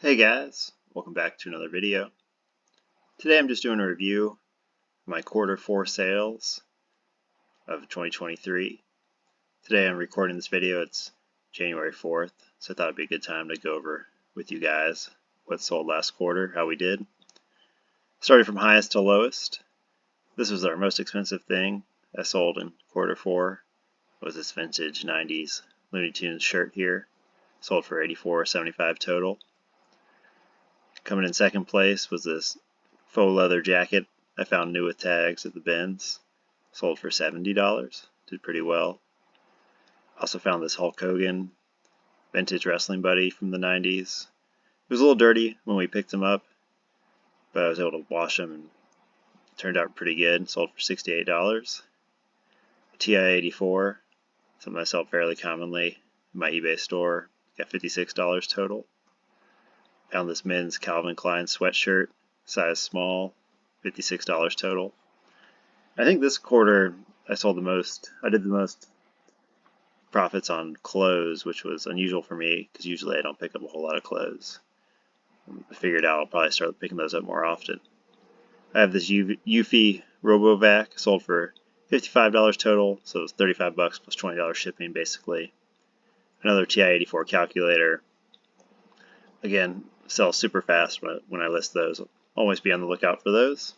Hey guys, welcome back to another video. Today I'm just doing a review of my quarter 4 sales of 2023. Today I'm recording this video, it's January 4th, so I thought it'd be a good time to go over with you guys what sold last quarter, how we did. Starting from highest to lowest, this was our most expensive thing I sold in quarter 4. It was this vintage 90s Looney Tunes shirt here, sold for $84.75 total. Coming in second place was this faux leather jacket I found new with tags at the bins. Sold for $70. Did pretty well. Also found this Hulk Hogan vintage wrestling buddy from the 90s. It was a little dirty when we picked him up, but I was able to wash him and it turned out pretty good. Sold for $68. A TI-84, something I sell fairly commonly in my eBay store. Got $56 total. Found this men's Calvin Klein sweatshirt, size small, $56 total. I think this quarter I sold the most. I did the most profits on clothes, which was unusual for me because usually I don't pick up a whole lot of clothes. I figured out I'll probably start picking those up more often. I have this Eufy RoboVac, sold for $55 total, so it's $35 plus $20 shipping basically. Another TI-84 calculator. Again, sell super fast when I list those. Always be on the lookout for those.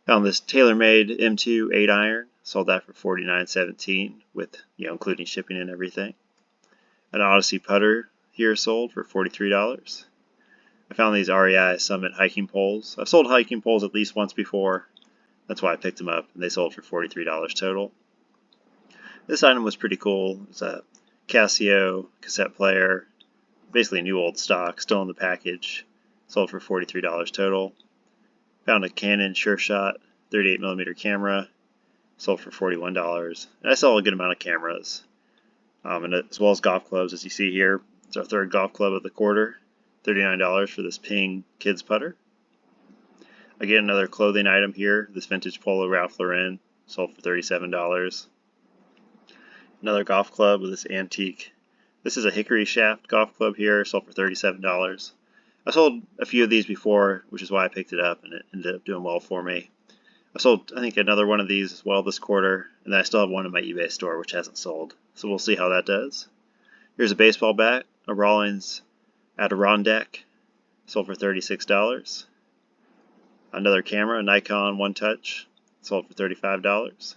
Found this TaylorMade M2 8-iron. Sold that for $49.17 with, including shipping and everything. An Odyssey putter here sold for $43. I found these REI Summit hiking poles. I've sold hiking poles at least once before. That's why I picked them up, and they sold for $43 total. This item was pretty cool. It's a Casio cassette player. Basically new old stock, still in the package. Sold for $43 total. Found a Canon SureShot 38mm camera. Sold for $41. And I sell a good amount of cameras. And as well as golf clubs, as you see here. It's our third golf club of the quarter. $39 for this Ping kids putter. Again, another clothing item here. This vintage polo Ralph Lauren. Sold for $37. Another golf club with this antique. This is a hickory shaft golf club here, sold for $37. I sold a few of these before, which is why I picked it up, and it ended up doing well for me. I sold, I think, another one of these as well this quarter, and then I still have one in my eBay store, which hasn't sold. So we'll see how that does. Here's a baseball bat, a Rawlings Adirondack, sold for $36. Another camera, a Nikon One Touch, sold for $35.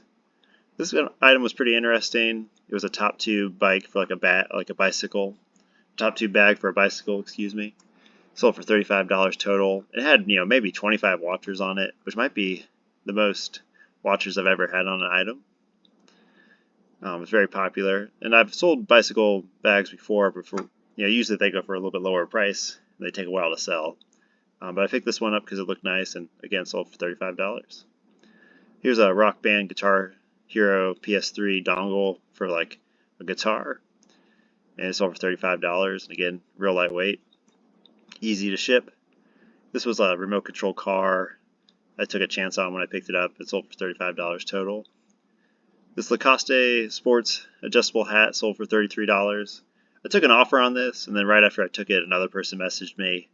This item was pretty interesting. It was a top tube bike for like a bicycle. Top tube bag for a bicycle, excuse me. Sold for $35 total. It had, maybe 25 watchers on it, which might be the most watchers I've ever had on an item. It's very popular. And I've sold bicycle bags before, usually they go for a little bit lower price. They take a while to sell. But I picked this one up because it looked nice and again sold for $35. Here's a Rock Band Guitar Hero PS3 dongle for like a guitar, and it's sold for $35. And again, real lightweight, easy to ship. This was a remote control car I took a chance on when I picked it up. It sold for $35 total. This Lacoste Sports adjustable hat sold for $33. I took an offer on this, and then right after I took it, another person messaged me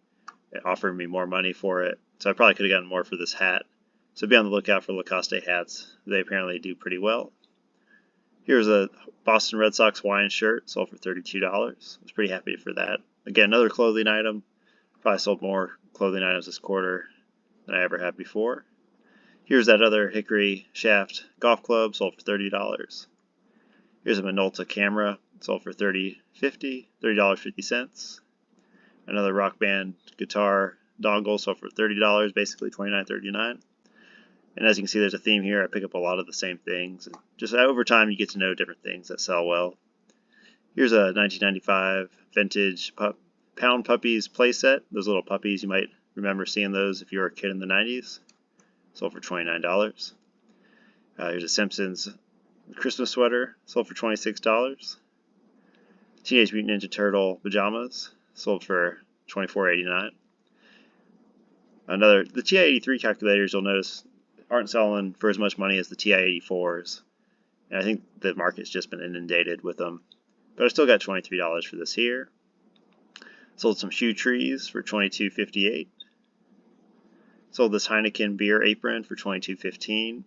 offering me more money for it, so I probably could have gotten more for this hat. So be on the lookout for Lacoste hats. They apparently do pretty well. Here's a Boston Red Sox Hawaiian shirt, sold for $32. I was pretty happy for that. Again, another clothing item. Probably sold more clothing items this quarter than I ever have before. Here's that other hickory shaft golf club, sold for $30. Here's a Minolta camera, sold for $30.50. Another Rock Band guitar dongle, sold for $30, basically $29.39. And as you can see, there's a theme here. I pick up a lot of the same things. And just over time, you get to know different things that sell well. Here's a 1995 vintage Pound Puppies playset. Those little puppies, you might remember seeing those if you were a kid in the 90s. Sold for $29. Here's a Simpsons Christmas sweater. Sold for $26. Teenage Mutant Ninja Turtle pajamas. Sold for $24.89. The TI-83 calculators, you'll notice, aren't selling for as much money as the TI-84s. And I think the market's just been inundated with them. But I still got $23 for this here. Sold some shoe trees for $22.58. Sold this Heineken beer apron for $22.15.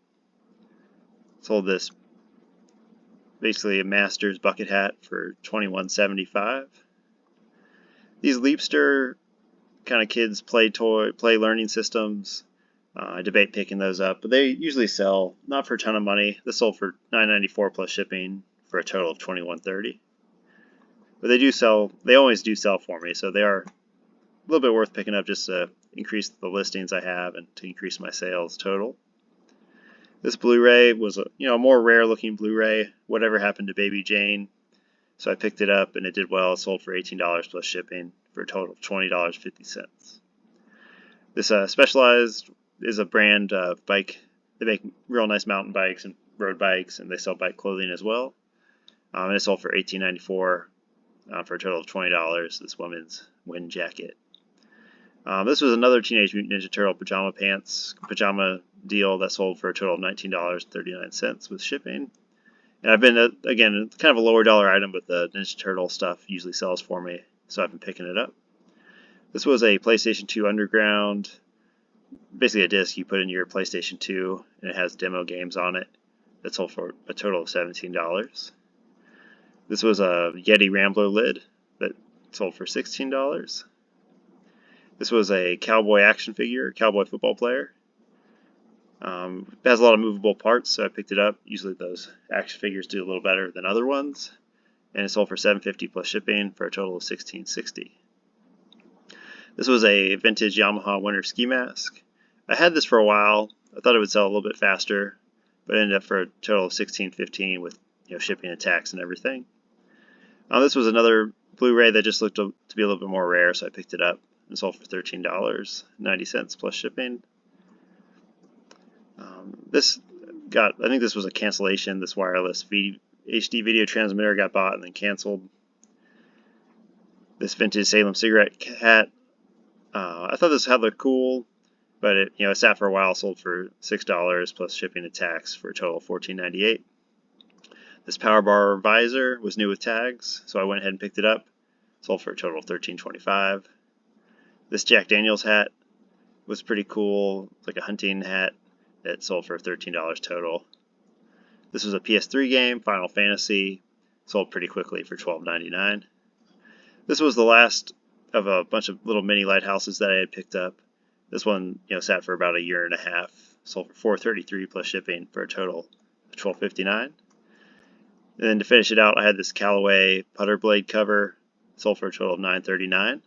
Sold this basically a Masters bucket hat for $21.75. These Leapster kind of kids play learning systems. I debate picking those up, but they usually sell not for a ton of money. This sold for $9.94 plus shipping for a total of $21.30. But they do sell. They always do sell for me, so they are a little bit worth picking up just to increase the listings I have and to increase my sales total. This Blu-ray was a more rare looking Blu-ray. Whatever happened to Baby Jane? So I picked it up and it did well. It sold for $18 plus shipping for a total of $20.50. This Specialized is a brand of bike. They make real nice mountain bikes and road bikes, and they sell bike clothing as well. And it sold for $18.94 for a total of $20. This woman's wind jacket. This was another Teenage Mutant Ninja Turtle pajama deal that sold for a total of $19.39 with shipping. And I've been, again, kind of a lower dollar item, but the Ninja Turtle stuff usually sells for me, so I've been picking it up. This was a PlayStation 2 Underground, basically a disc you put in your PlayStation 2, and it has demo games on it. That sold for a total of $17. This was a Yeti Rambler lid that sold for $16. This was a cowboy action figure, cowboy football player. It has a lot of movable parts, so I picked it up. Usually those action figures do a little better than other ones. And it sold for $7.50 plus shipping for a total of $16.60. This was a vintage Yamaha winter ski mask. I had this for a while. I thought it would sell a little bit faster, but it ended up for a total of $16.15 with shipping and tax and everything. This was another Blu-ray that just looked to be a little bit more rare, so I picked it up. It sold for $13.90 plus shipping. I think this was a cancellation. This wireless HD video transmitter got bought and then canceled. This vintage Salem cigarette hat. I thought this hat looked cool, but it sat for a while. Sold for $6 plus shipping and tax for a total of $14.98. This power bar visor was new with tags, so I went ahead and picked it up. Sold for a total of $13.25. This Jack Daniels hat was pretty cool. It's like a hunting hat that sold for $13 total. This was a PS3 game, Final Fantasy. Sold pretty quickly for $12.99. This was the last of a bunch of little mini lighthouses that I had picked up. This one, sat for about a year and a half. Sold for $4.33 plus shipping for a total of $12.59. And then to finish it out, I had this Callaway putter blade cover. Sold for a total of $9.39.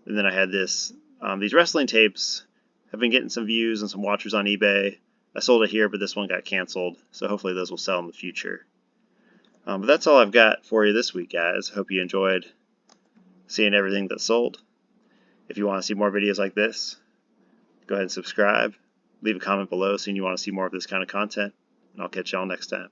And then I had these wrestling tapes. Have been getting some views and some watchers on eBay. I sold it here, but this one got canceled, so hopefully those will sell in the future. But that's all I've got for you this week, guys. Hope you enjoyed seeing everything that's sold. If you want to see more videos like this, go ahead and subscribe. Leave a comment below saying you want to see more of this kind of content, and I'll catch y'all next time.